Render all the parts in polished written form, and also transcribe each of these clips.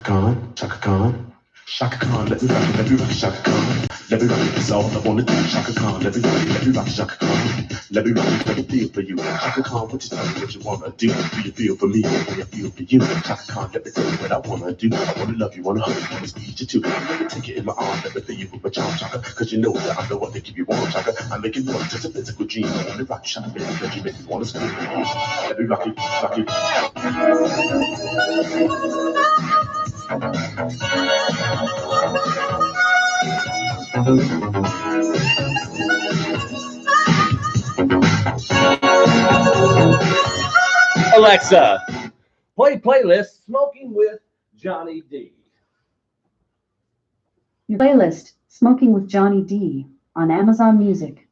Chaka Khan. Shaka Khan, let me rock it, Shaka Khan. Let me rock it, that's all I wanna do. Shaka Khan, let me rock it, Shaka Khan. Let me rock it, let me feel for you. Shaka Khan, what you tell me what you wanna do? Do you feel for me or do you feel for you? Shaka Khan, let me tell you what I wanna do. I wanna love you, wanna hug you, wanna squeeze you too. Let me take you in my arms, let me feel you with my charm, Shaka. Cause you know that I know what to keep you warm, Shaka. I make it more just a physical dream. I wanna rock you, Shaka, baby, cause you make me wanna scream. Let me rock it, rock it. Alexa, play playlist Smoking with Johnny D. Your playlist, Smoking with Johnny D, on Amazon Music.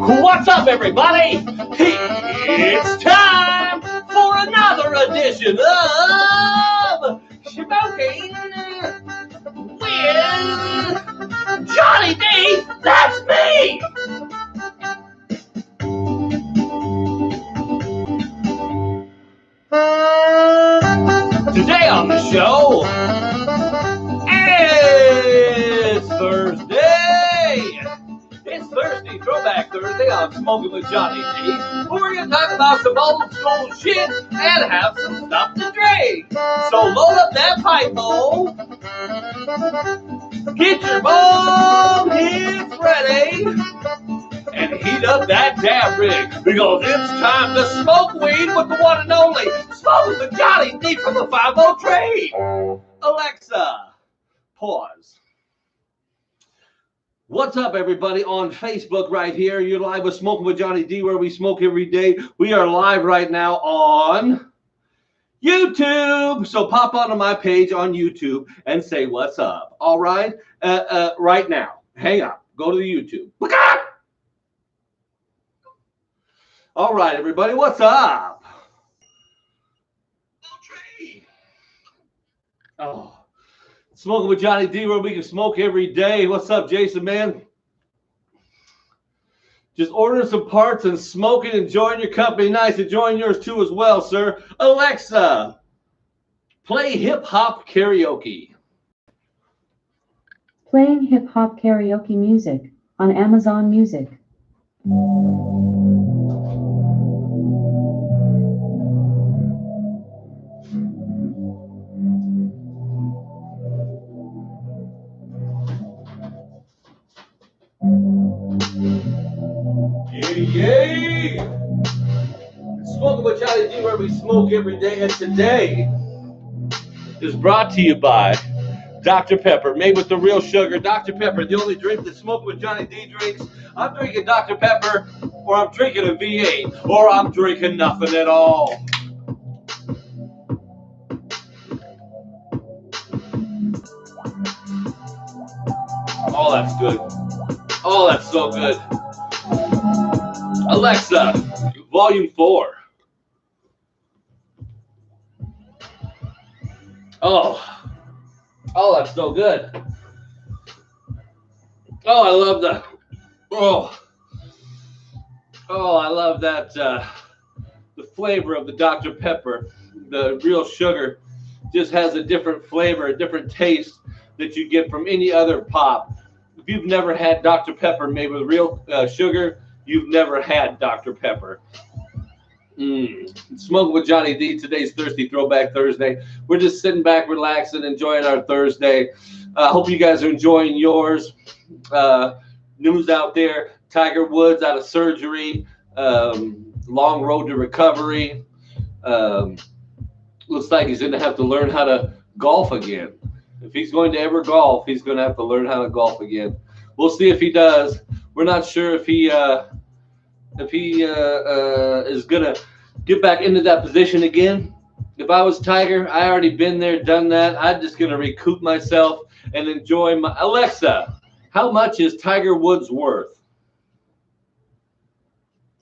What's up, everybody? It's time for another edition of Smoking with Johnny D. That's me! Today on the show, it's Thursday. It's Thursday, Throwback Thursday on Smoking with Johnny D. We're going to talk about some old school shit and have some stuff to drink. So load up that pipe bowl, get your bomb hits ready, and heat up that damn rig because it's time to smoke weed with the one and only Smoking with Johnny D from the 5-0 trade. Alexa, pause. What's up, everybody, on Facebook right here? You're live with Smoking with Johnny D, where we smoke every day. We are live right now on YouTube. So pop onto my page on YouTube and say what's up. All right? Right now. Hang on. Go to the YouTube. All right, everybody. What's up? Oh. Smoking with Johnny D, where we can smoke every day. What's up, Jason, man? Just ordering some parts and smoking, enjoying your company. Nice, enjoying yours too as well, sir. Alexa, play hip-hop karaoke. Playing hip-hop karaoke music on Amazon Music. Yay! Smoking with Johnny D, where we smoke every day. And today is brought to you by Dr. Pepper, made with the real sugar. Dr. Pepper, the only drink that Smoking with Johnny D drinks. I'm drinking Dr. Pepper, or I'm drinking a V8, or I'm drinking nothing at all. Oh, that's good. Oh, that's so good. Alexa, volume 4. Oh, that's so good. Oh, I love that. I love that. The flavor of the Dr. Pepper, the real sugar, just has a different flavor, a different taste that you get from any other pop. If you've never had Dr. Pepper made with real sugar, you've never had Dr. Pepper. Smoking with Johnny D. Today's Thirsty Throwback Thursday. We're just sitting back, relaxing, enjoying our Thursday. Hope you guys are enjoying yours. News out there. Tiger Woods out of surgery. Long road to recovery. Looks like he's going to have to learn how to golf again. If he's going to ever golf, he's going to have to learn how to golf again. We'll see if he does. We're not sure if he is going to get back into that position again. If I was Tiger, I already been there, done that. I'm just going to recoup myself and enjoy my... Alexa, how much is Tiger Woods worth?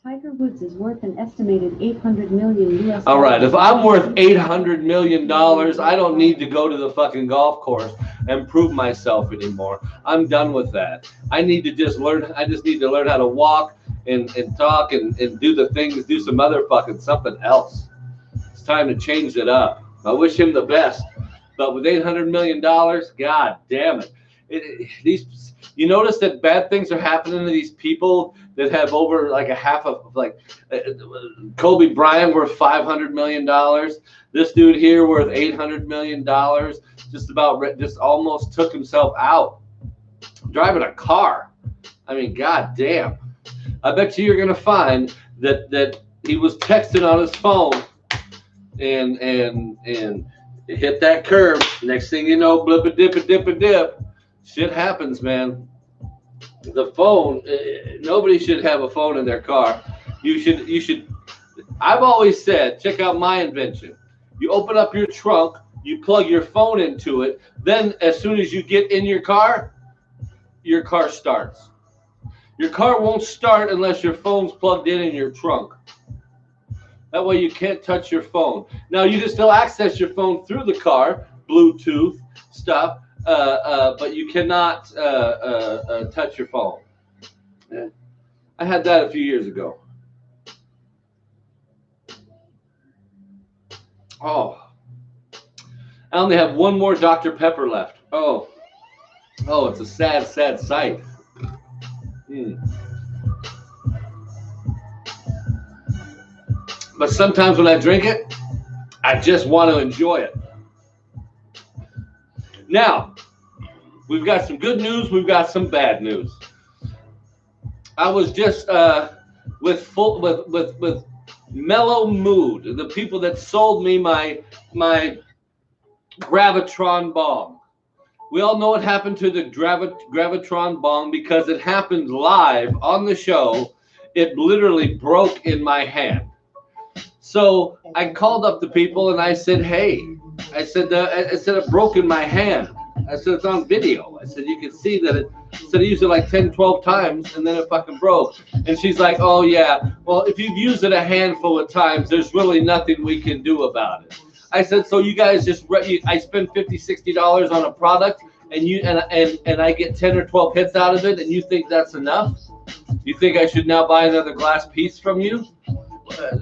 Tiger Woods is worth an estimated 800 million US. All right, if I'm worth $800 million, I don't need to go to the fucking golf course and prove myself anymore. I'm done with that. I just need to learn how to walk and talk and do the things, do some other fucking something else. It's time to change it up. I wish him the best. But with $800 million, god damn it. You notice that bad things are happening to these people that have over like a half of like Kobe Bryant worth $500 million. This dude here worth $800 million. Just almost took himself out driving a car. I mean, god damn. I bet you're gonna find that he was texting on his phone and hit that curb. Next thing you know, blip a dip. Shit happens, man. The phone, nobody should have a phone in their car. You should. I've always said, check out my invention. You open up your trunk, you plug your phone into it, then as soon as you get in your car starts. Your car won't start unless your phone's plugged in your trunk. That way you can't touch your phone. Now you can still access your phone through the car, Bluetooth stuff, but you cannot touch your phone. Yeah. I had that a few years ago. Oh, I only have one more Dr. Pepper left. Oh, it's a sad, sad sight. But sometimes when I drink it, I just want to enjoy it. Now, we've got some good news. We've got some bad news. I was just with Mellow Mood, the people that sold me my Gravitron bong. We all know what happened to the Gravitron bong because it happened live on the show. It literally broke in my hand. So I called up the people and I said, hey, I said it broke in my hand. I said, it's on video. I said, you can see that it said I used it like 10, 12 times and then it fucking broke. And she's like, oh yeah, well, if you've used it a handful of times, there's really nothing we can do about it. I said, so you guys I spend $50, $60 on a product and I get 10 or 12 hits out of it and you think that's enough? You think I should now buy another glass piece from you?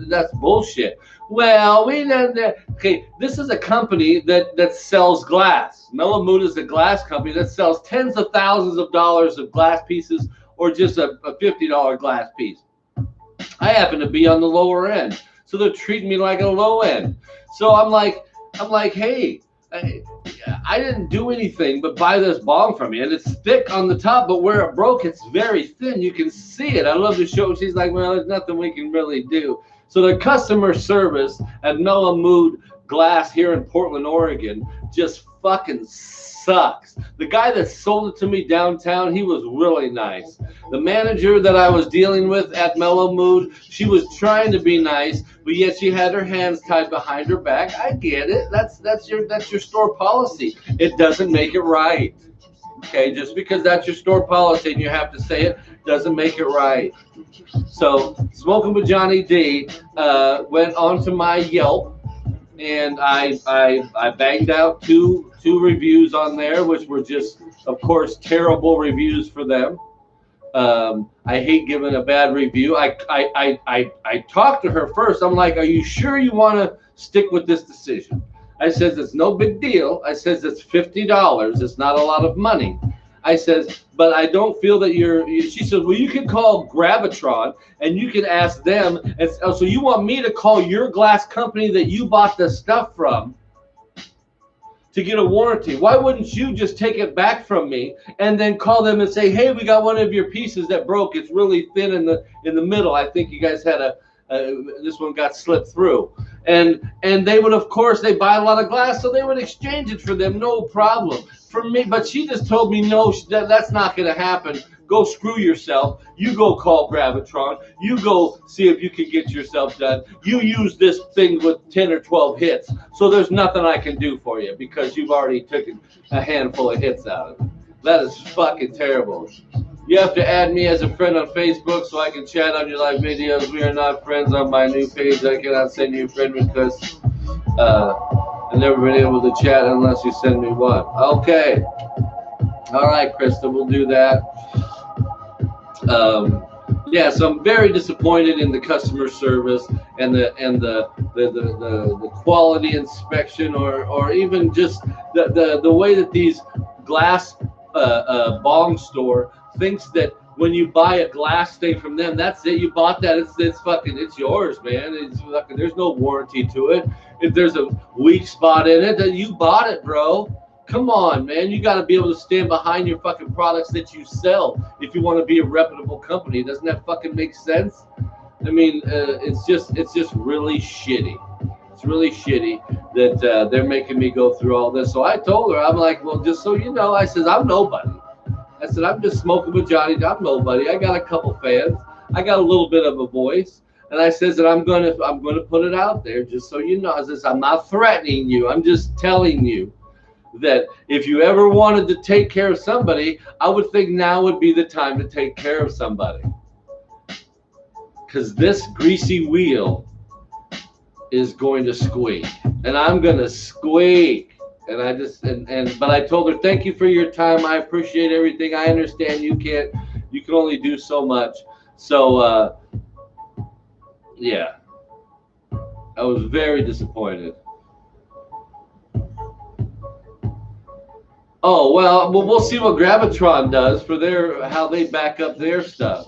That's bullshit. Well, okay, this is a company that sells glass. Mellow Mood is a glass company that sells tens of thousands of dollars of glass pieces or just a $50 glass piece. I happen to be on the lower end, so they're treating me like a low end. So I'm like, hey, I didn't do anything but buy this bong from you, and it's thick on the top, but where it broke, it's very thin. You can see it. I love the show. She's like, well, there's nothing we can really do. So the customer service at Mellow Mood Glass here in Portland, Oregon, just fucking sucks. The guy that sold it to me downtown, he was really nice. The manager that I was dealing with at Mellow Mood, she was trying to be nice, but yet she had her hands tied behind her back. I get it. That's your store policy. It doesn't make it right. Okay, just because that's your store policy and you have to say it doesn't make it right. So Smoking with Johnny D went onto my Yelp, and I banged out two reviews on there, which were just, of course, terrible reviews for them. I hate giving a bad review. I talked to her first. I'm like, are you sure you want to stick with this decision? I says, it's no big deal. I says, it's $50. It's not a lot of money. I says, but I don't feel that she says, well, you can call Gravitron and you can ask them. And so you want me to call your glass company that you bought the stuff from to get a warranty? Why wouldn't you just take it back from me and then call them and say, hey, we got one of your pieces that broke. It's really thin in the middle. I think you guys had this one got slipped through. And they would, of course, they buy a lot of glass, so they would exchange it for them, no problem. For me, but she just told me, no, that's not going to happen. Go screw yourself. You go call Gravitron. You go see if you can get yourself done. You use this thing with 10 or 12 hits, so there's nothing I can do for you because you've already taken a handful of hits out of it. That is fucking terrible. You have to add me as a friend on Facebook so I can chat on your live videos. We are not friends on my new page. I cannot send you a friend request. I've never been able to chat unless you send me one. Okay. All right, Krista, we'll do that. Yeah, so I'm very disappointed in the customer service and the quality inspection, or even just the way that these glass bong store thinks that when you buy a glass thing from them, that's it. You bought that. It's yours, man. It's fucking, there's no warranty to it. If there's a weak spot in it, then you bought it, bro. Come on, man. You got to be able to stand behind your fucking products that you sell if you want to be a reputable company. Doesn't that fucking make sense? I mean, it's just really shitty. It's really shitty that they're making me go through all this. So I told her, I'm like, well, just so you know, I said, I'm nobody. I said, I'm just smoking with Johnny. I'm nobody. I got a couple fans. I got a little bit of a voice. And I says that I'm gonna put it out there just so you know. I says, I'm not threatening you. I'm just telling you that if you ever wanted to take care of somebody, I would think now would be the time to take care of somebody. Because this greasy wheel is going to squeak. And I'm going to squeak. And but I told her, thank you for your time. I appreciate everything. I understand you can only do so much. So, yeah. I was very disappointed. Oh, well, we'll see what Gravitron does for how they back up their stuff.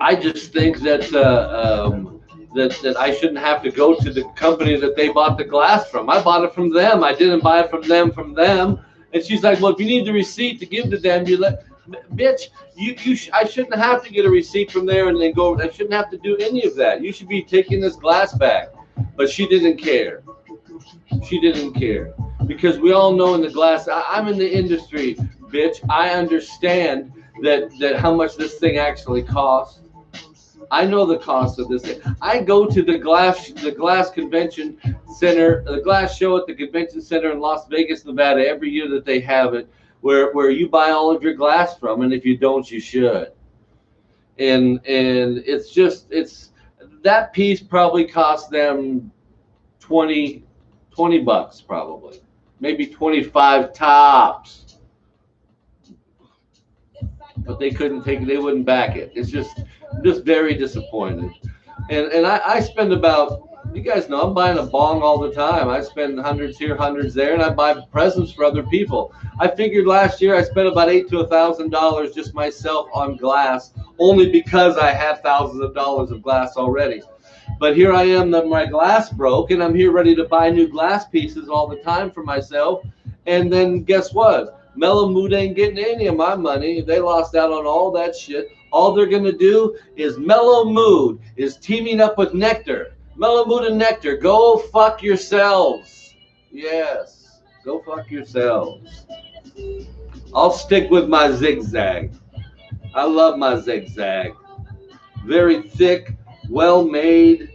I just think that that I shouldn't have to go to the company that they bought the glass from. I bought it from them. I didn't buy it from them. And she's like, well, if you need the receipt to give to them, bitch, I shouldn't have to get a receipt from there and then go. I shouldn't have to do any of that. You should be taking this glass back. But she didn't care. She didn't care. Because we all know in the glass, I'm in the industry, bitch. I understand that how much this thing actually costs. I know the cost of this thing. I go to the glass convention center, the glass show at the convention center in Las Vegas, Nevada, every year that they have it, where you buy all of your glass from, and if you don't, you should. And it's that piece probably cost them $20 probably. Maybe 25 tops, but they couldn't take it. They wouldn't back it. It's just very disappointed. And I spend about, you guys know, I'm buying a bong all the time. I spend hundreds here, hundreds there, and I buy presents for other people. I figured last year I spent about $8,000 to $1,000 just myself on glass, only because I had thousands of dollars of glass already. But here I am, my glass broke, and I'm here ready to buy new glass pieces all the time for myself. And then guess what? Mellow Mood ain't getting any of my money. They lost out on all that shit. All they're going to do is Mellow Mood is teaming up with Nectar. Mellow Mood and Nectar, go fuck yourselves. Yes, go fuck yourselves. I'll stick with my zigzag. I love my zigzag. Very thick. Well made.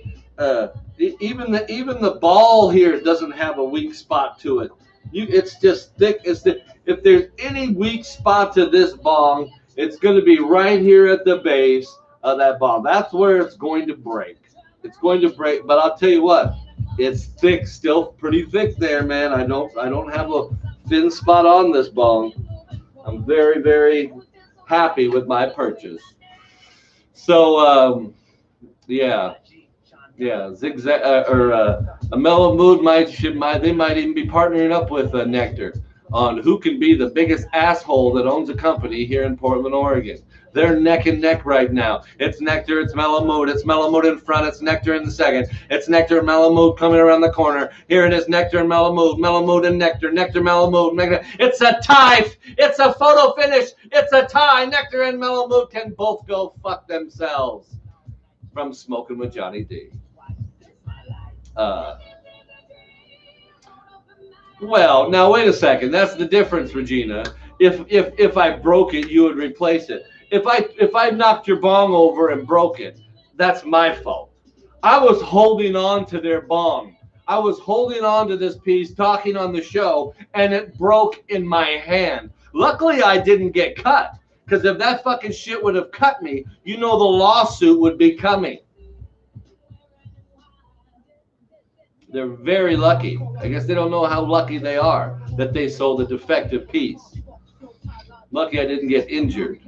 Even the ball here doesn't have a weak spot to it. It's just thick. If there's any weak spot to this bong, it's going to be right here at the base of that bong. That's where it's going to break. It's going to break. But I'll tell you what, it's thick, still pretty thick there, man. I don't have a thin spot on this bong. I'm very, very happy with my purchase. So. Yeah, Zigzag or a Mellow Mood might even be partnering up with Nectar on who can be the biggest asshole that owns a company here in Portland, Oregon. They're neck and neck right now. It's Nectar, it's Mellow Mood, it's Mellow Mood in front, it's Nectar in the second, it's Nectar and Mellow Mood coming around the corner. Here it is, Nectar and Mellow Mood and Nectar, Mellow Mood, Nectar. It's a tie. It's a photo finish. It's a tie. Nectar and Mellow Mood can both go fuck themselves. From Smoking with Johnny D. Well, now wait a second. That's the difference, Regina. If I broke it, you would replace it. If I knocked your bong over and broke it, that's my fault. I was holding on to their bong. I was holding on to this piece, talking on the show, and it broke in my hand. Luckily, I didn't get cut. Because if that fucking shit would have cut me, you know the lawsuit would be coming. They're very lucky. I guess they don't know how lucky they are that they sold a defective piece. Lucky I didn't get injured.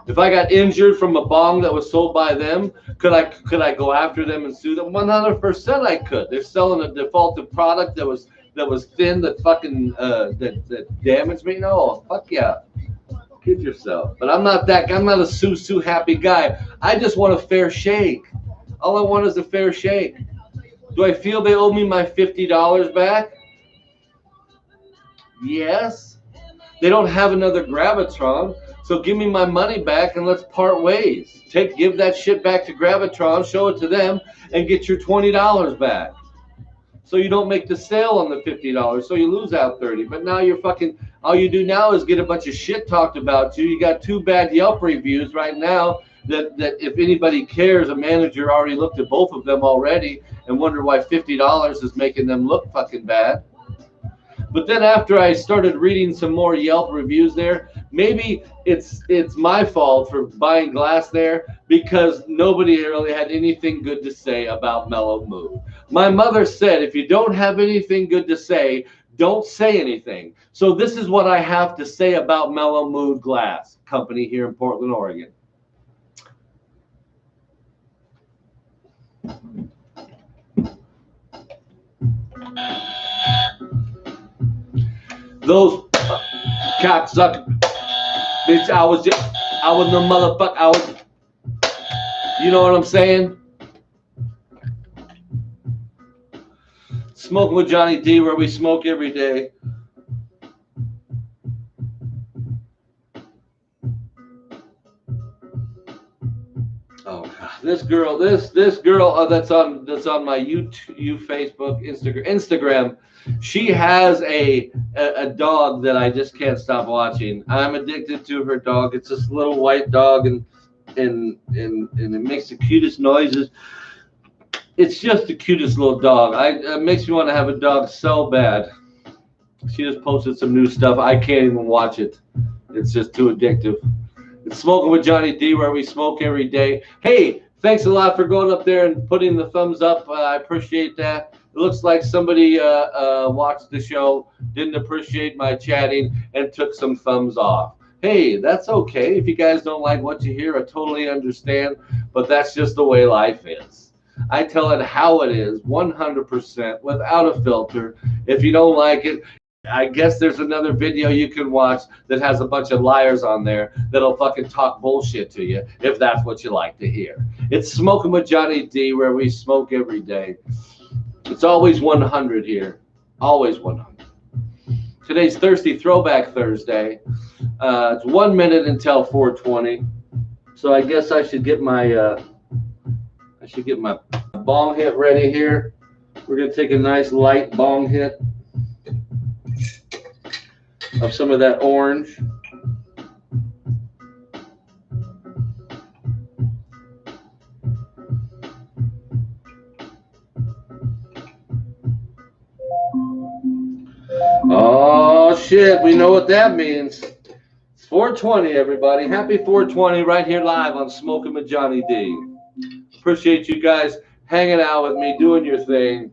If I got injured from a bong that was sold by them, could I go after them and sue them? 100% I could. They're selling a defaulted product that was thin, that fucking that damaged me. No, fuck yeah. Kid yourself. But I'm not a sue happy guy. I just want a fair shake. All I want is a fair shake. Do I feel they owe me my $50 back? Yes. They don't have another Gravitron, so give me my money back and let's part ways. Give that shit back to Gravitron, show it to them, and get your $20 back. So you don't make the sale on the $50, so you lose out $30. But now you're fucking, all you do now is get a bunch of shit talked about you. You got 2 bad Yelp reviews right now that if anybody cares, a manager already looked at both of them already and wondered why $50 is making them look fucking bad. But then after I started reading some more Yelp reviews there, maybe it's my fault for buying glass there because nobody really had anything good to say about Mellow Mood. My mother said, if you don't have anything good to say, don't say anything. So this is what I have to say about Mellow Mood Glass Company here in Portland, Oregon. Those cocksucker bitch, I was no motherfucker. You know what I'm saying? Smoking with Johnny D, where we smoke every day. Oh God, this girl that's on my YouTube, Facebook, Instagram. She has a dog that I just can't stop watching. I'm addicted to her dog. It's this little white dog, and it makes the cutest noises. It's just the cutest little dog. It makes me want to have a dog so bad. She just posted some new stuff. I can't even watch it. It's just too addictive. It's Smoking with Johnny D, where we smoke every day. Hey, thanks a lot for going up there and putting the thumbs up. I appreciate that. It looks like somebody watched the show, didn't appreciate my chatting, and took some thumbs off. Hey, that's okay. If you guys don't like what you hear, I totally understand, but that's just the way life is. I tell it how it is, 100%, without a filter. If you don't like it, I guess there's another video you can watch that has a bunch of liars on there that'll fucking talk bullshit to you if that's what you like to hear. It's Smoking with Johnny D, where we smoke every day. It's always 100 here. Always 100. Today's Thirsty Throwback Thursday. It's 1 minute until 4:20. So I guess I should get my bong hit ready here. We're gonna take a nice light bong hit of some of that orange. Oh shit, we know what that means. It's 420, everybody. Happy 420 right here live on Smoking with Johnny D. Appreciate you guys hanging out with me, doing your thing.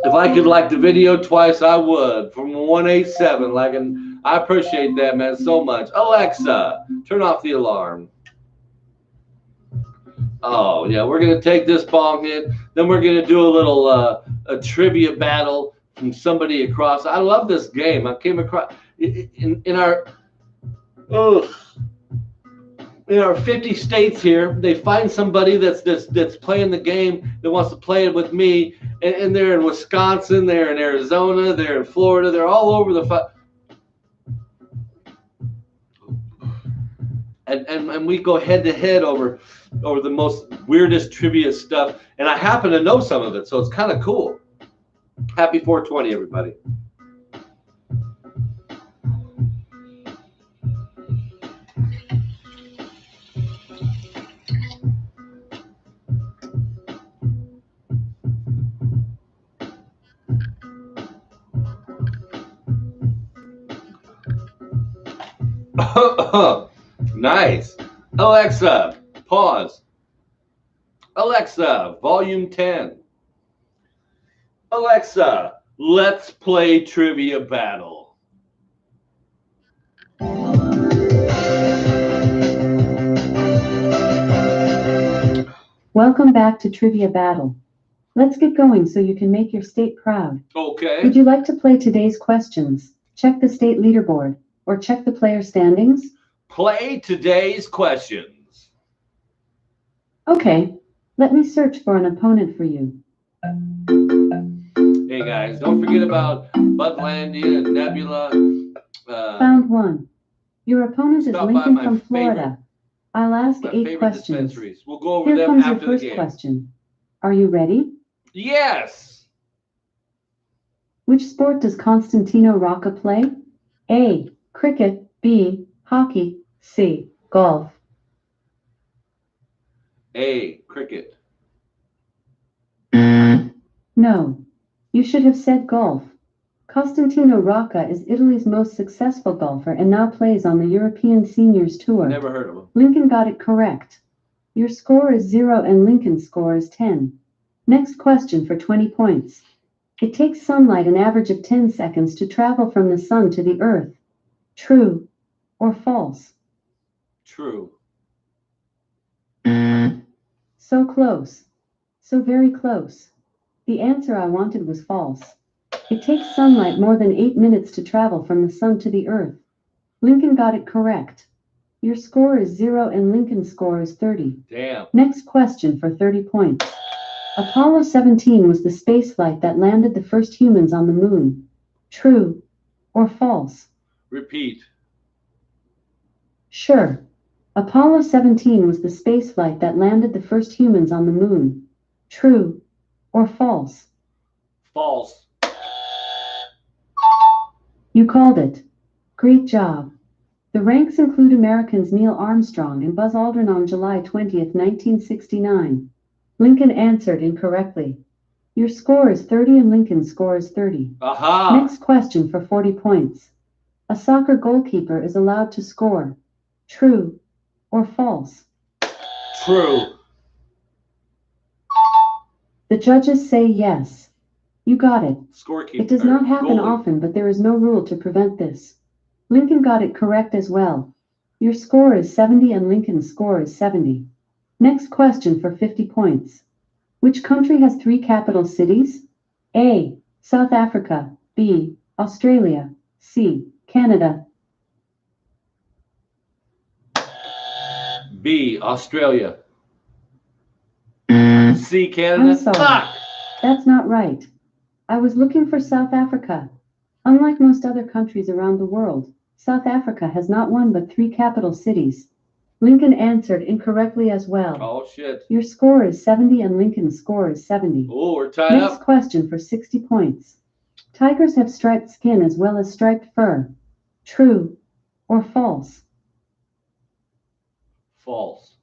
If I could like the video twice, I would. From 187, I appreciate that, man, so much. Alexa, turn off the alarm. Oh yeah, we're gonna take this bong hit. Then we're gonna do a little a trivia battle from somebody across. I love this game. I came across in our 50 states here. They find somebody that's playing the game that wants to play it with me, and they're in Wisconsin, they're in Arizona, they're in Florida, they're all over the and we go head to head over the most weirdest trivia stuff, and I happen to know some of it, so it's kind of cool. Happy 420, everybody. Nice. Alexa, pause. Alexa, volume 10. Alexa, let's play Trivia Battle. Welcome back to Trivia Battle. Let's get going so you can make your state proud. Okay. Would you like to play today's questions, check the state leaderboard, or check the player standings? Play today's questions. Okay, let me search for an opponent for you. Hey guys, don't forget about Budlandia and Nebula. Found one. Your opponent is Stop by Lincoln my from Florida. I'll ask My 8 favorite questions. dispensaries. We'll go over Here them comes your after the first game. question. Are you ready? Yes. Which sport does Constantino Rocca play? A. Cricket. B. Hockey. C. Golf. A. Cricket. No. You should have said golf. Costantino Rocca is Italy's most successful golfer and now plays on the European Seniors Tour. Never heard of them. Lincoln got it correct. Your score is 0 and Lincoln's score is 10. Next question for 20 points. It takes sunlight an average of 10 seconds to travel from the sun to the earth. True or false? True. So close. So very close. The answer I wanted was false. It takes sunlight more than 8 minutes to travel from the sun to the earth. Lincoln got it correct. Your score is 0 and Lincoln's score is 30. Damn. Next question for 30 points. Apollo 17 was the spaceflight that landed the first humans on the moon. True or false? Repeat. Sure. Apollo 17 was the spaceflight that landed the first humans on the moon. True or false? False. You called it. Great job. The ranks include Americans Neil Armstrong and Buzz Aldrin on July 20th, 1969. Lincoln answered incorrectly. Your score is 30 and Lincoln's score is 30. Aha. Next question for 40 points. A soccer goalkeeper is allowed to score. True or false? True. The judges say yes. You got it. Scorekeeper. It does not happen goalie. often, but there is no rule to prevent this. Lincoln got it correct as well. Your score is 70 and Lincoln's score is 70. Next question for 50 points. Which country has 3 capital cities? A. South Africa. B. Australia. C. Canada. B. Australia. C. Canada. I'm sorry. Fuck. That's not right. I was looking for South Africa. Unlike most other countries around the world, South Africa has not one but 3 capital cities. Lincoln answered incorrectly as well. Oh shit. Your score is 70 and Lincoln's score is 70. Oh, we're tied Next up. question for 60 points. Tigers have striped skin as well as striped fur. True or false? False.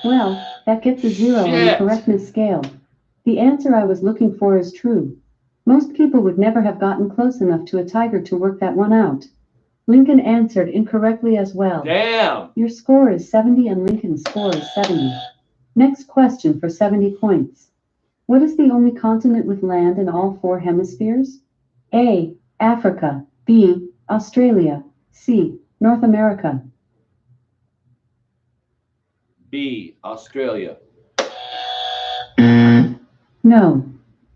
Well, that gets a 0 on the Shit. correctness scale. The answer I was looking for is true. Most people would never have gotten close enough to a tiger to work that one out. Lincoln answered incorrectly as well. Damn. Your score is 70 and Lincoln's score is 70. Next question for 70 points. What is the only continent with land in all 4 hemispheres? A. Africa. B. Australia. C. North America. B. Australia. No.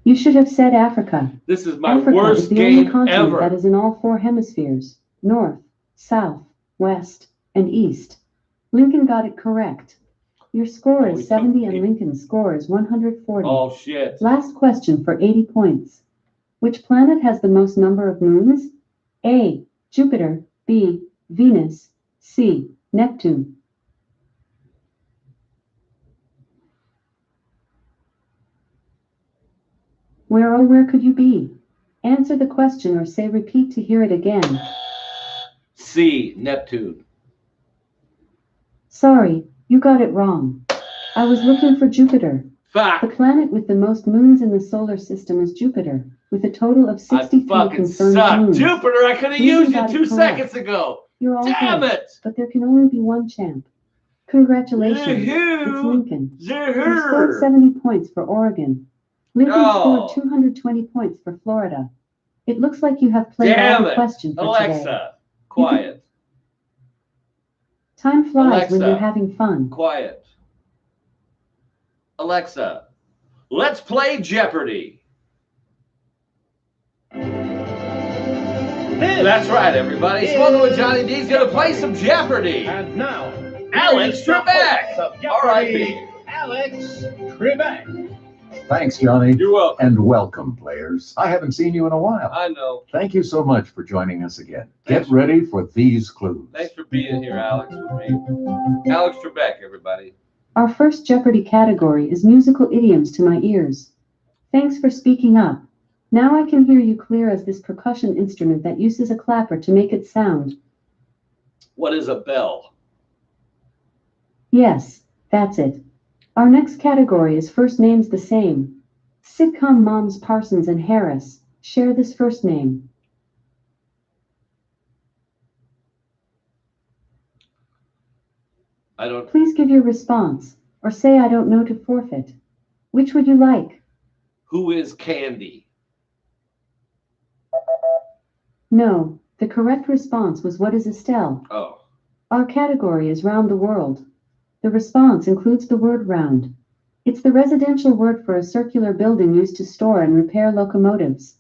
You should have said Africa. This is my Africa is worst the only game continent ever. that is in all 4 hemispheres. North, South, West, and East. Lincoln got it correct. Your score Holy is 70 and fuck. Lincoln's score is 140. Oh shit. Last question for 80 points. Which planet has the most number of moons? A. Jupiter. B. Venus. C. Neptune. Where could you be? Answer the question or say repeat to hear it again. C. Neptune. Sorry, you got it wrong. I was looking for Jupiter. Fuck. The planet with the most moons in the solar system is Jupiter, with a total of I 63 fucking confirmed suck. moons. Jupiter, I could have Lincoln used you got it 2 correct. seconds ago. You're all Damn good, it. but there can only be one champ. Congratulations, it's Yahoo! Lincoln. You scored Zahoo! 70 points for Oregon. Lincoln Oh. scored 220 points for Florida. It looks like you have played all Damn the it. questions for today. Alexa, quiet. Time flies when Alexa. you're having fun. Quiet. Alexa, let's play Jeopardy. That's right, everybody. Smoking with Johnny D's going to play some Jeopardy. And now, Alex here's the Trebek. host of R.I.P. Jeopardy, Alex Trebek. Thanks, Johnny. You're welcome. And welcome, players. I haven't seen you in a while. I know. Thank you so much for joining us again. Thanks. Get ready for these clues. Thanks for being here, Alex, with me. Alex Trebek, everybody. Our first Jeopardy category is musical idioms to my ears. Thanks for speaking up. Now I can hear you clear as this percussion instrument that uses a clapper to make it sound. What is a bell? Yes, that's it. Our next category is first names the same. Sitcom moms Parsons and Harris share this first name. I don't. Please give your response, or say I don't know to forfeit. Which would you like? Who is Candy? No, the correct response was what is Estelle? Oh. Our category is round the world. The response includes the word round. It's the residential word for a circular building used to store and repair locomotives.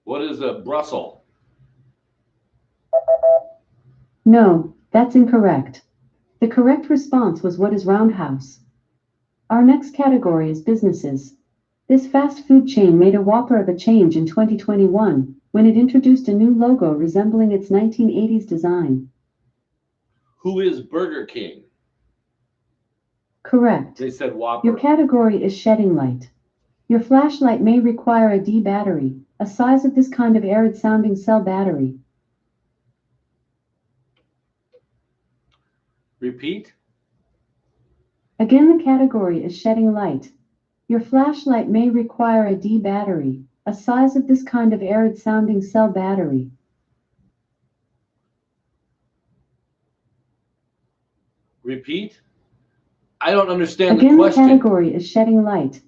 What is a Brussels? No, that's incorrect. The correct response was what is roundhouse. Our next category is businesses. This fast food chain made a whopper of a change in 2021 when it introduced a new logo resembling its 1980s design. Who is Burger King? Correct. They said Whopper. Your category is shedding light. Your flashlight may require a D battery, a size of this kind of arid sounding cell battery. Repeat. Again, the category is shedding light. Your flashlight may require a D battery, a size of this kind of arid sounding cell battery. Repeat. I don't understand Again, the the question. category is shedding light.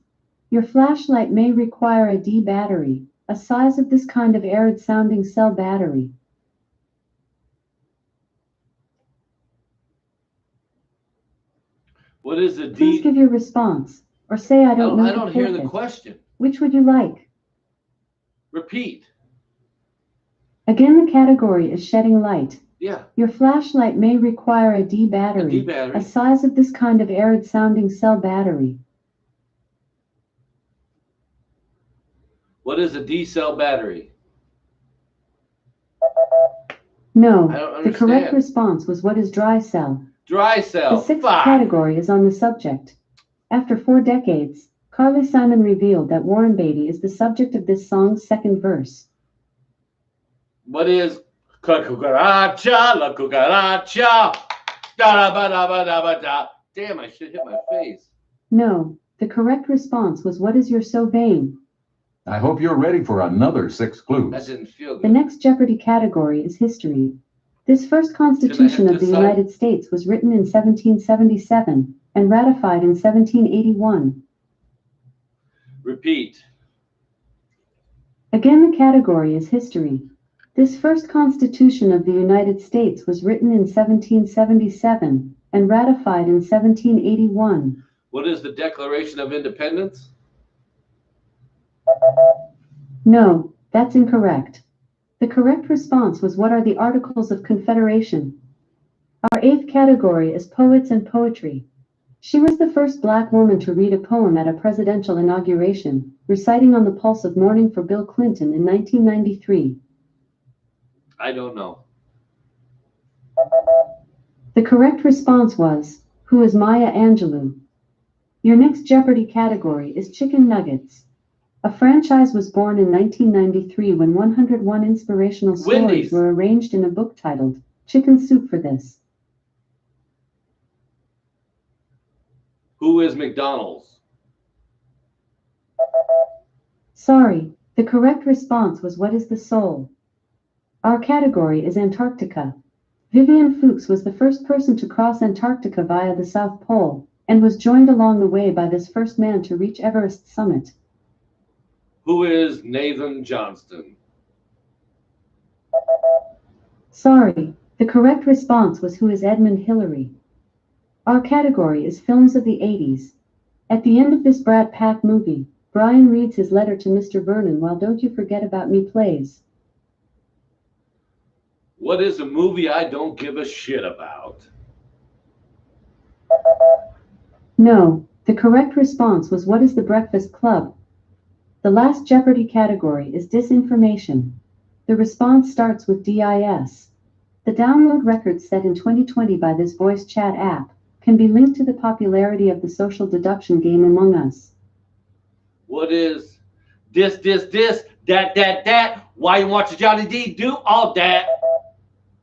Your flashlight may require a D battery, a size of this kind of arid sounding cell battery. What is a Please D? give your response, or say I don't know I to don't hear the forfeit. question. Which would you like? Repeat. Again, the category is shedding light. Yeah. Your flashlight may require a D A battery, D battery. a size of this kind of arid sounding cell battery. What is a D cell battery? No, I don't the correct understand. response was what is dry cell. Dry The cell. sixth Fuck. category is on the subject. After 4 decades, Carly Simon revealed that Warren Beatty is the subject of this song's second verse. What is la cucaracha, la cucaracha? Da da ba da ba da ba da. Damn, I should hit my face. No, the correct response was what is you're so vain. I hope you're ready for another 6 clues. That didn't feel The good. next Jeopardy category is history. This first Constitution of the decide? United States was written in 1777 and ratified in 1781. Repeat. Again, the category is history. This first Constitution of the United States was written in 1777 and ratified in 1781. What is the Declaration of Independence? No, that's incorrect. The correct response was what are the Articles of Confederation? Our 8th category is poets and poetry. She was the first Black woman to read a poem at a presidential inauguration, reciting On the Pulse of Morning for Bill Clinton in 1993. I don't know. The correct response was, who is Maya Angelou? Your next Jeopardy category is chicken nuggets. A franchise was born in 1993 when 101 inspirational stories Wendy's. were arranged in a book titled Chicken Soup for This. Who is McDonald's? Sorry, the correct response was what is the soul? Our category is Antarctica. Vivian Fuchs was the first person to cross Antarctica via the South Pole, and was joined along the way by this first man to reach Everest summit. Who is Nathan Johnston? Sorry, the correct response was who is Edmund Hillary. Our category is films of the 80s. At the end of this Brat Pack movie, Brian reads his letter to Mr. Vernon while Don't You Forget About Me plays. What is a movie I don't give a shit about? No, the correct response was what is the Breakfast Club? The last Jeopardy category is disinformation. The response starts with DIS. The download records set in 2020 by this voice chat app can be linked to the popularity of the social deduction game Among Us. What is this, that? Why you want your Johnny D? Do all that.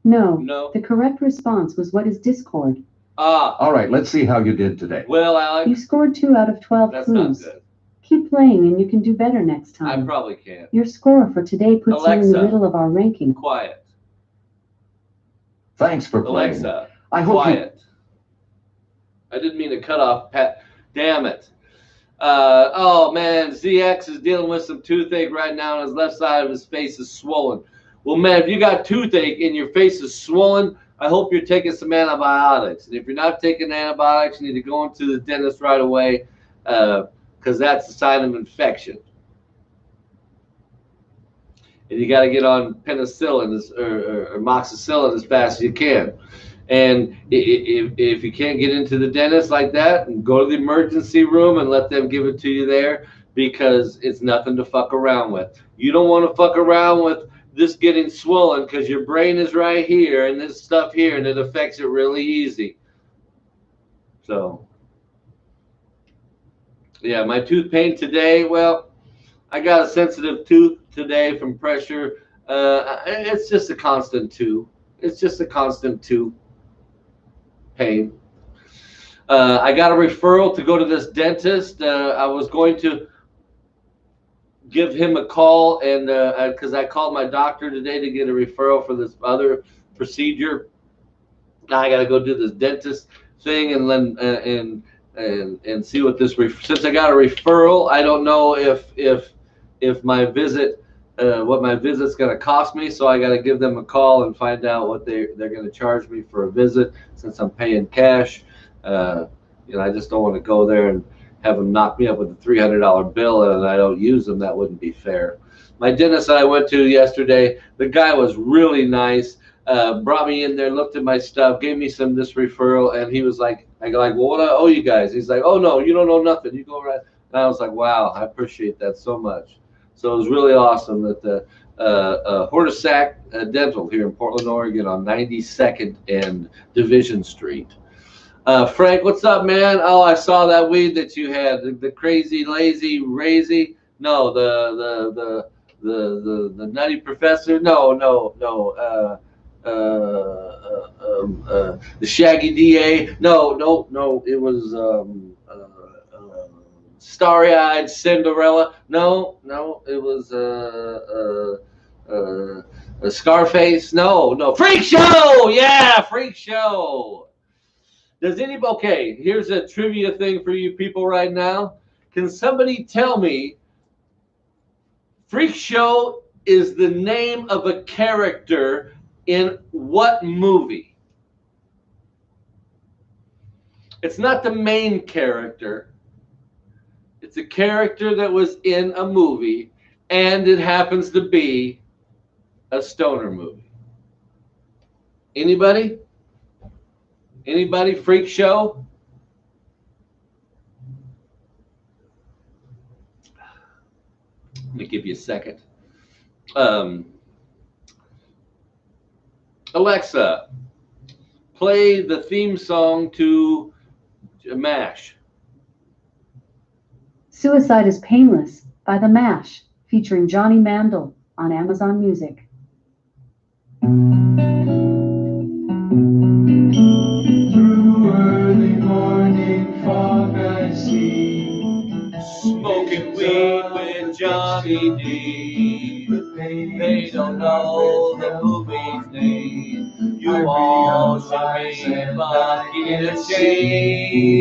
No, the correct response was what is Discord? All right, let's see how you did today. Well, Alex, You scored 2 out of 12 that's not clues. good. Keep playing and you can do better next I time. probably can't. Your score for today puts you in Alexa. the middle of our ranking. Quiet. Thanks for playing. Alexa, I hope you... quiet. I didn't mean to cut off Pat. Damn it. Oh, man, ZX is dealing with some toothache right now, and his left side of his face is swollen. Well, man, if you got toothache and your face is swollen, I hope you're taking some antibiotics. And if you're not taking antibiotics, you need to go into the dentist right away because that's a sign of infection. And you got to get on penicillin or amoxicillin as fast as you can. And if you can't get into the dentist like that, go to the emergency room and let them give it to you there because it's nothing to fuck around with. You don't want to fuck around with this getting swollen because your brain is right here and this stuff here and it affects it really easy. So, yeah, my tooth pain today, well, I got a sensitive tooth today from pressure. It's just a constant tooth. It's just a constant tooth pain. I got a referral to go to this dentist. I was going to give him a call and because I called my doctor today to get a referral for this other procedure. Now I got to go do this dentist thing and then and see what this since I got a referral. I don't know if my visit what my visit's going to cost me, so I got to give them a call and find out what they're going to charge me for a visit since I'm paying cash. I just don't want to go there and have them knock me up with a $300 bill and I don't use them. That wouldn't be fair. My dentist that I went to yesterday, the guy was really nice. Brought me in there, looked at my stuff, gave me this referral, and he was like, I go like, well, what do I owe you guys? He's like, oh no, you don't owe nothing. You go right. And I was like, wow, I appreciate that so much. So it was really awesome that the Hortisac Dental here in Portland, Oregon on 92nd and Division Street. Frank, what's up, man? Oh, I saw that weed that you had, the crazy, lazy, razy. No, the Nutty Professor. No. The Shaggy DA. No. It was Starry-Eyed Cinderella. No. It was a Scarface. No. Freak Show. Yeah, Freak Show. Does anybody? Okay, here's a trivia thing for you people right now. Can somebody tell me? Freak Show is the name of a character in what movie? It's not the main character. It's a character that was in a movie, and it happens to be a stoner movie. Anybody? Anybody? Freak Show? Let me give you a second. Alexa, play the theme song to MASH. Suicide is Painless by The Mash, featuring Johnny Mandel on Amazon Music. Through early morning fog Johnny D. They don't know the movie's name. You all should be fucking ashamed.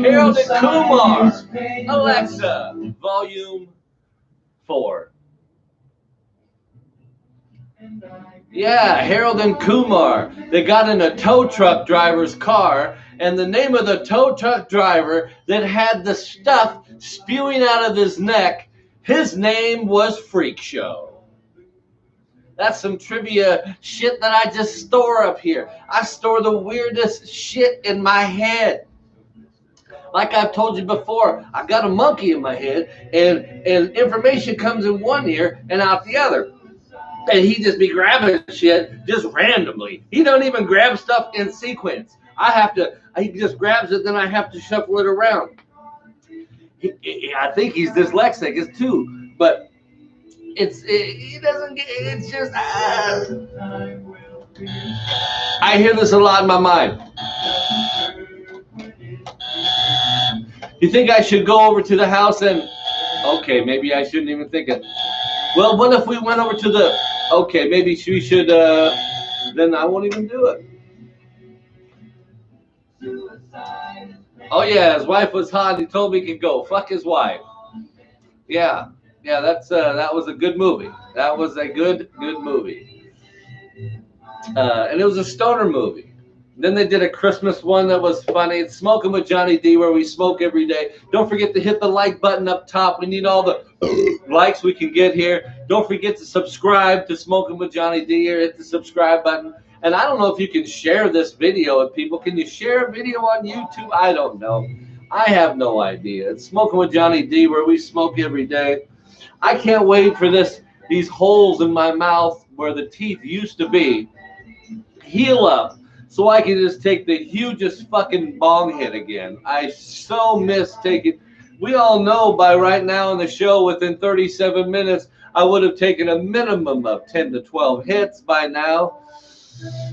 Harold and Kumar. Alexa, Volume 4. Yeah, Harold and Kumar. They got in a tow truck driver's car, and the name of the tow truck driver that had the stuff spewing out of his neck, his name was Freak Show. That's some trivia shit that I just store up here. I store the weirdest shit in my head. Like I've told you before, I've got a monkey in my head, and information comes in one ear and out the other. And he just be grabbing shit just randomly. He don't even grab stuff in sequence. He just grabs it, then I have to shuffle it around. I think he's dyslexic, it's too, but he doesn't get, it's just, I hear this a lot in my mind. You think I should go over to the house and, okay, maybe I shouldn't even think it. Well, what if we went over to the, okay, maybe we should, then I won't even do it. Oh yeah, his wife was hot, he told me he could go. Fuck his wife. Yeah, that was a good movie. That was a good movie. And it was a stoner movie. Then they did a Christmas one that was funny. It's Smoking with Johnny D, where we smoke every day. Don't forget to hit the like button up top. We need all the likes we can get here. Don't forget to subscribe to Smoking with Johnny D, or hit the subscribe button. And I don't know if you can share this video with people. Can you share a video on YouTube? I don't know. I have no idea. It's Smoking with Johnny D, where we smoke every day. I can't wait for these holes in my mouth where the teeth used to be heal up, so I can just take the hugest fucking bong hit again. I so miss taking. We all know by right now in the show, within 37 minutes, I would have taken a minimum of 10 to 12 hits by now.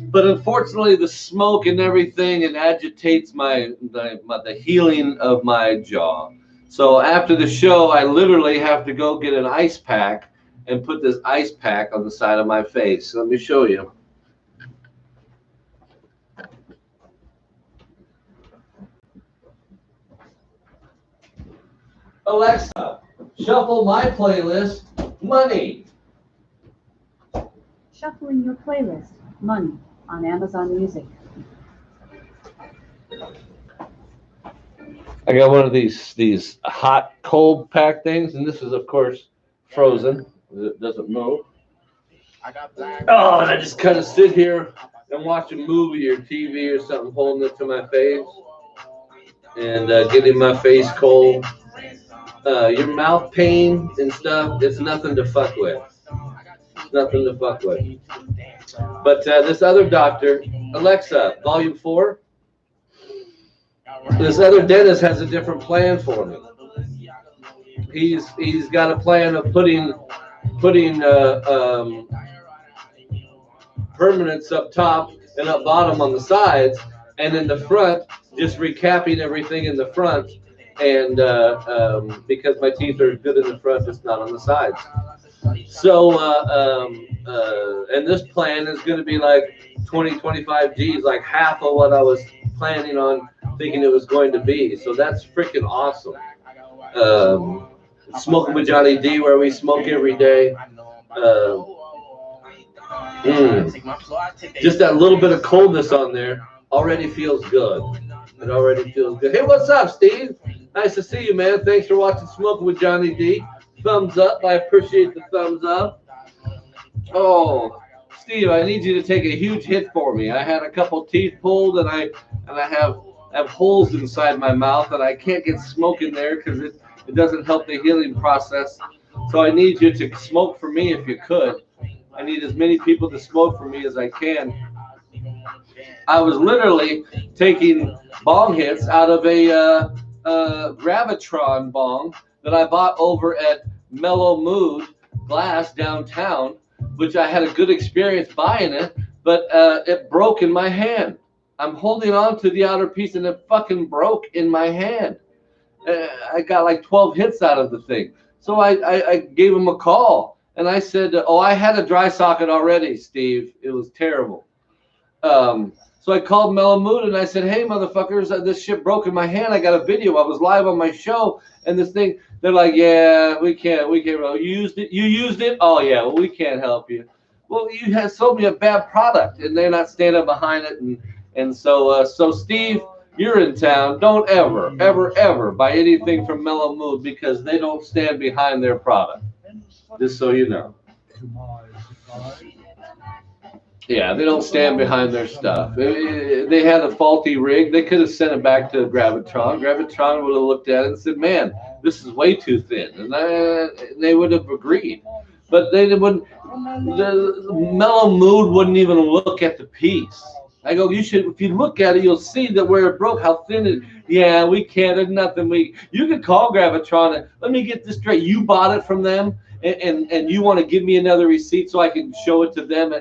But unfortunately, the smoke and everything, it agitates the healing of my jaw. So after the show, I literally have to go get an ice pack and put this ice pack on the side of my face. Let me show you. Alexa, shuffle my playlist, Money. Shuffling your playlist, Money, on Amazon Music. I got one of these hot cold pack things, and this is of course frozen. It doesn't move. Oh, and I just kind of sit here and watch a movie or TV or something, holding it to my face and getting my face cold. Your mouth pain and stuff, it's nothing to fuck with. Nothing to fuck with. But this other doctor, Alexa, Volume 4, this other dentist has a different plan for me. He's got a plan of putting permanents up top and up bottom on the sides, and in the front, just recapping everything in the front. And because my teeth are good in the front, just not on the sides. So, and this plan is going to be like 20-25 G's, like half of what I was planning on thinking it was going to be. So that's freaking awesome. Smoking with Johnny D, where we smoke every day. Just that little bit of coldness on there already feels good. It already feels good. Hey, what's up, Steve? Nice to see you, man. Thanks for watching Smoking with Johnny D. Thumbs up. I appreciate the thumbs up. Oh, Steve, I need you to take a huge hit for me. I had a couple teeth pulled, and I have holes inside my mouth, and I can't get smoke in there because it doesn't help the healing process. So I need you to smoke for me if you could. I need as many people to smoke for me as I can. I was literally taking bong hits out of a Gravitron bong that I bought over at Mellow Mood Glass downtown, which I had a good experience buying it, but it broke in my hand. I'm holding on to the outer piece and it fucking broke in my hand. I got like 12 hits out of the thing. So I gave him a call, and I said, oh, I had a dry socket already, Steve. It was terrible. So I called Mellow Mood, and I said, hey, motherfuckers, this shit broke in my hand. I got a video. I was live on my show, and this thing, they're like, yeah, we can't. You used it? You used it? Oh, yeah, well, we can't help you. Well, you have sold me a bad product, and they're not standing behind it. And so Steve, you're in town. Don't ever buy anything from Mellow Mood because they don't stand behind their product. Just so you know. Yeah, they don't stand behind their stuff. They had a faulty rig. They could have sent it back to Gravitron. Gravitron would have looked at it and said, man, this is way too thin. And they would have agreed. But they wouldn't. The Mellow Mood wouldn't even look at the piece. I go, you should. If you look at it, you'll see that where it broke, how thin it. Yeah, we can't. There's nothing You could call Gravitron and let me get this straight. You bought it from them, and you want to give me another receipt so I can show it to them.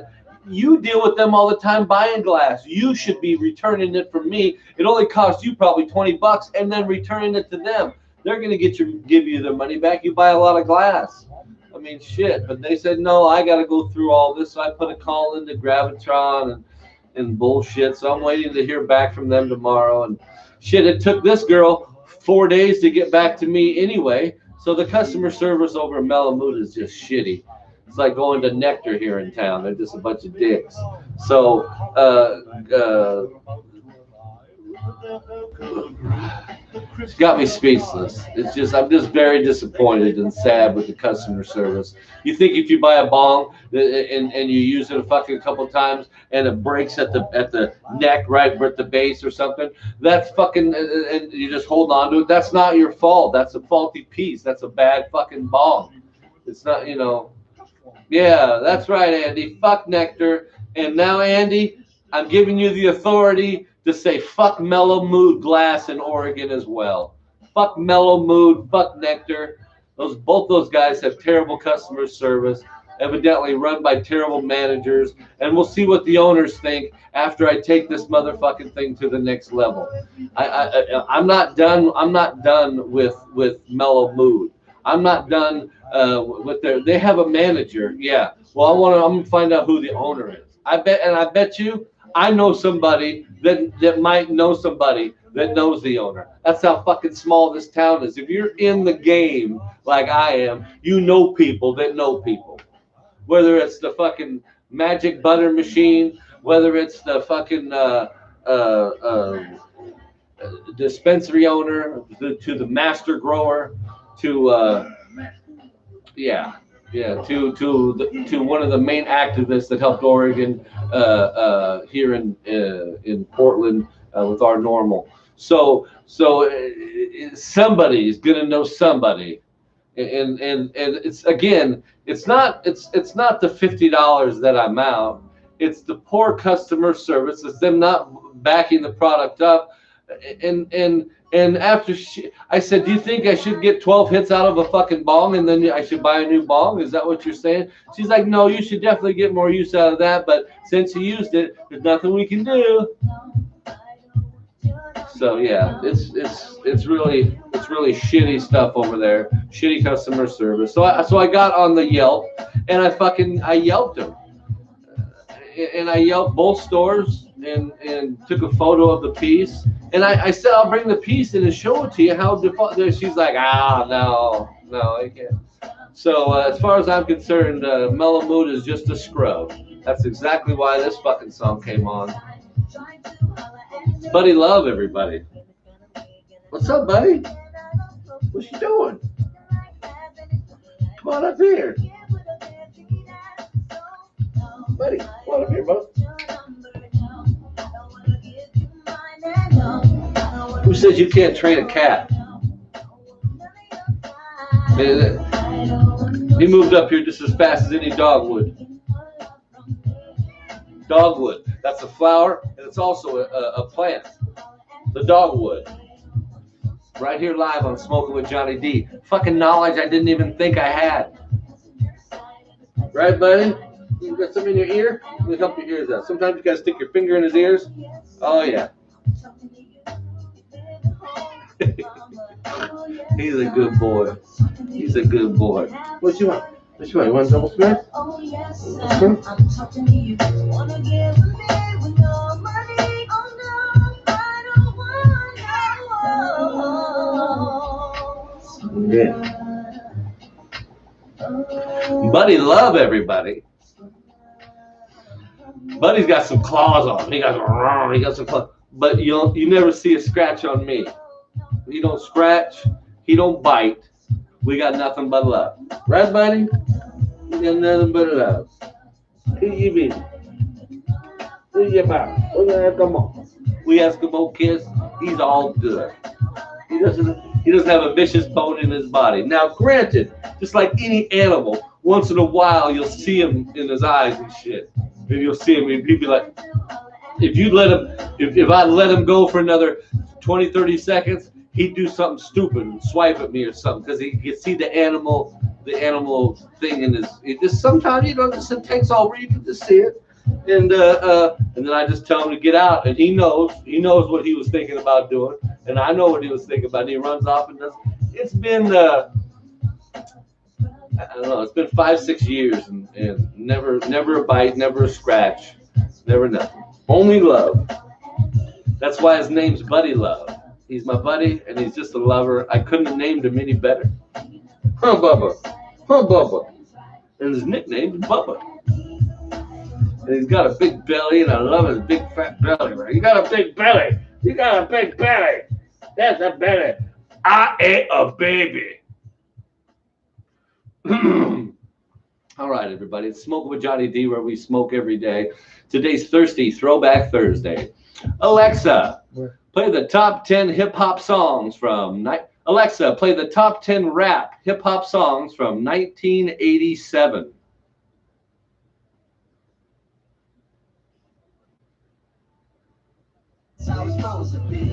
You deal with them all the time buying glass. You should be returning it from me. It only costs you probably $20, and then returning it to them. They're gonna give you their money back. You buy a lot of glass. I mean, shit. But they said no. I got to go through all this. So I put a call into Gravitron and bullshit. So I'm waiting to hear back from them tomorrow. And shit, it took this girl 4 days to get back to me anyway. So the customer service over at Mellow Mood is just shitty. It's like going to Nectar here in town. They're just a bunch of dicks. So, it's got me speechless. I'm just very disappointed and sad with the customer service. You think if you buy a bong and you use it a fucking couple times and it breaks at the neck, right, or at the base or something, that's fucking, and you just hold on to it. That's not your fault. That's a faulty piece. That's a bad fucking bong. It's not, Yeah, that's right, Andy. Fuck Nectar. And now, Andy, I'm giving you the authority to say fuck Mellow Mood glass in Oregon as well. Fuck Mellow Mood, fuck Nectar. Both those guys have terrible customer service, evidently run by terrible managers, and we'll see what the owners think after I take this motherfucking thing to the next level. I'm not done. I'm not done with Mellow Mood. I'm not done with they have a manager. Yeah. Well, I'm gonna find out who the owner is. I bet you I know somebody that might know somebody that knows the owner. That's how fucking small this town is. If you're in the game like I am, you know people that know people. Whether it's the fucking magic butter machine, whether it's the fucking dispensary owner, to the master grower, to one of the main activists that helped Oregon here in Portland with our normal. So somebody's gonna know somebody, and it's again, it's not the $50 that I'm out. It's the poor customer service. It's them not backing the product up, and after I said, do you think I should get 12 hits out of a fucking bong and then I should buy a new bong? Is that what you're saying? She's like, no, you should definitely get more use out of that. But since you used it, there's nothing we can do. So yeah, it's really shitty stuff over there. Shitty customer service. So I got on the Yelp and I yelped them. And I yelped both stores and took a photo of the piece. And I said, I'll bring the piece in and show it to you. How default? She's like, no, I can't. So as far as I'm concerned, Mellow Mood is just a scrub. That's exactly why this fucking song came on. Buddy Love, everybody. What's up, buddy? What you doing? Come on up here. Buddy, come on up here, bud. Who says you can't train a cat? He moved up here just as fast as any dog would. Dogwood. That's a flower, and it's also a plant. The dogwood. Right here live on Smoking with Johnny D. Fucking knowledge I didn't even think I had. Right, buddy? You got something in your ear? Let me help your ears out. Sometimes you gotta stick your finger in his ears. Oh, yeah. He's a good boy. He's a good boy. What you want? What you want? You want double smash? Yeah. Buddy love everybody. Buddy's got some claws on him. He got some claws. But you never see a scratch on me. He don't scratch. He don't bite. We got nothing but love. Right, Buddy? We got nothing but love. Who you mean? Who you about? Come on. We Eskimo kiss. He's all good. He doesn't have a vicious bone in his body. Now, granted, just like any animal, once in a while you'll see him in his eyes and shit. And you'll see him and he'd be like, if I let him go for another 20, 30 seconds, he'd do something stupid and swipe at me or something because he could see the animal thing in his. It just sometimes it takes all reason to see it, and then I just tell him to get out, and he knows what he was thinking about doing, and I know what he was thinking about. And he runs off and does. It's been I don't know. It's been 5-6 years and never a bite, never a scratch, never nothing. Only love. That's why his name's Buddy Love. He's my buddy, and he's just a lover. I couldn't have named him any better. Huh, Bubba? Huh, Bubba? And his nickname's Bubba. And he's got a big belly, and I love his big fat belly. Right? You got a big belly. You got a big belly. That's a belly. I ate a baby. All right, everybody. It's Smoking with Johnny D, where we smoke every day. Today's Thirsty Throwback Thursday. Alexa, play the top 10 hip-hop songs from... Alexa, play the top 10 rap hip-hop songs from 1987.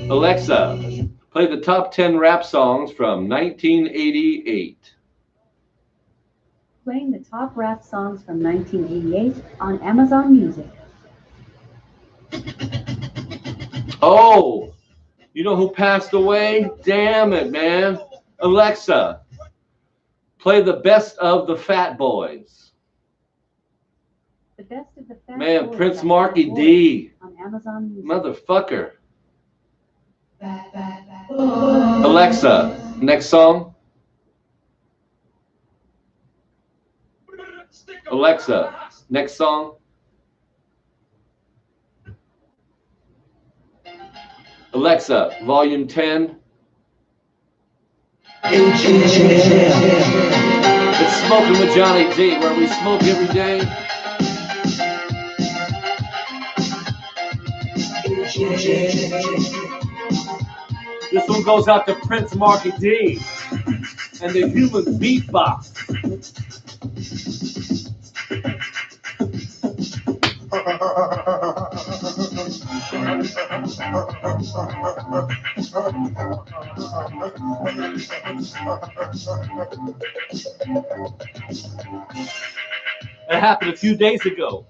Alexa, play the top 10 rap songs from 1988. Playing the top rap songs from 1988 on Amazon Music. Oh, you know who passed away? Damn it, man. Alexa, play the best of the Fat Boys. The best of the Fat Man, Boys Prince by Marky Fat D. Boys on Amazon Music. Motherfucker. Alexa, next song. Alexa, next song. Alexa, volume 10. It's Smoking with Johnny D, where we smoke every day. This one goes out to Prince Marky D and the Human Beatbox. That happened a few days ago.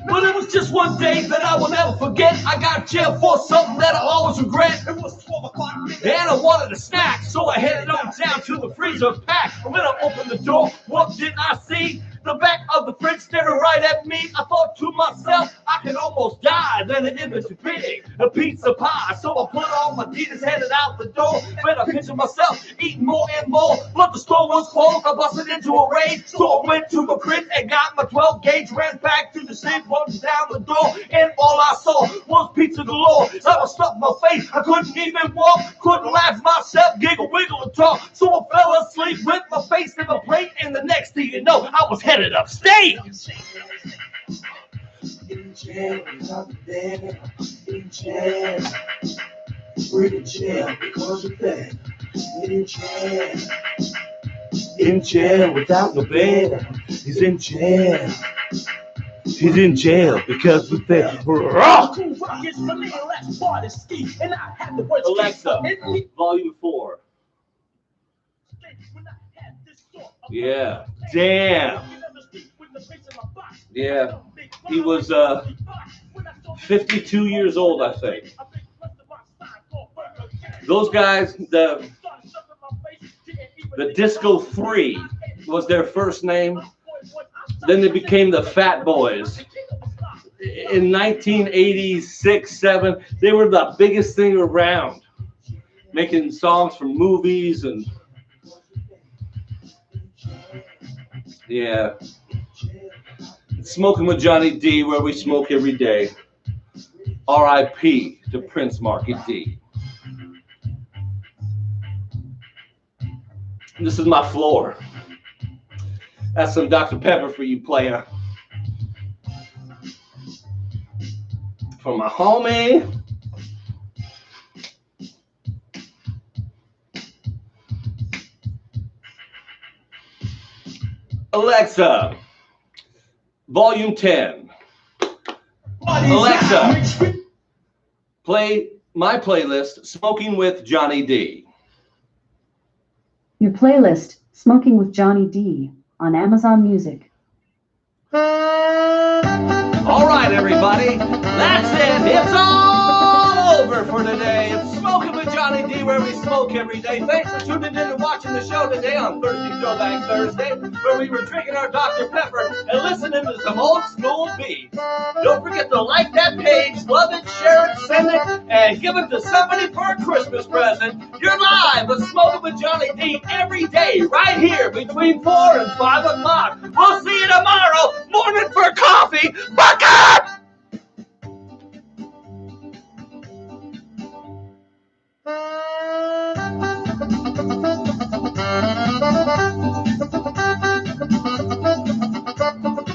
But it was just one day that I will never forget. I got jailed for something that I'll always regret. It was 12 o'clock and I wanted a snack, so I headed on down to the freezer pack. And when I opened the door, what did I see? The back of the fridge staring right at me. I thought to myself, I could almost die. Then the image was big, a pizza pie. So I put on my Adidas, headed out the door. But I pictured myself eating more and more. But the store was closed, I busted into a rage. So I went to my crib and got my 12 gauge, ran back to the sink, walked down the door, and all I saw was pizza galore. So I was stuck in my face, I couldn't even walk, couldn't laugh myself, giggle, wiggle, and talk. So I fell asleep with my face in my plate, and the next thing you know, I was headed upstate. In jail, without the bed. In jail, we're in jail because of that. In jail. In jail without no bed. He's in jail. He's in jail because of that. Alexa, volume 4. Yeah. Damn. Yeah. He was 52 years old, I think. Those guys, the Disco 3 was their first name. Then they became the Fat Boys. In 1986, 7, they were the biggest thing around, making songs for movies and yeah. Smoking with Johnny D, where we smoke every day. R.I.P. to Prince Marky D. This is my floor. That's some Dr. Pepper for you, player. For my homie. Alexa, volume 10. Alexa, play my playlist, Smoking with Johnny D. Your playlist, Smoking with Johnny D, on Amazon Music. All right, everybody. That's it. It's all over for today. It's Smoking with Johnny D, where we smoke every day. Thanks for tuning in and watching the show today on Thursday Throwback Thursday, where we were drinking our Dr. Pepper and listening to some old school beats. Don't forget to like that page, love it, share it, send it, and give it to somebody for a Christmas present. You're live with Smoking with Johnny D every day, right here between 4 and 5 o'clock. We'll see you tomorrow morning for coffee. Buck up!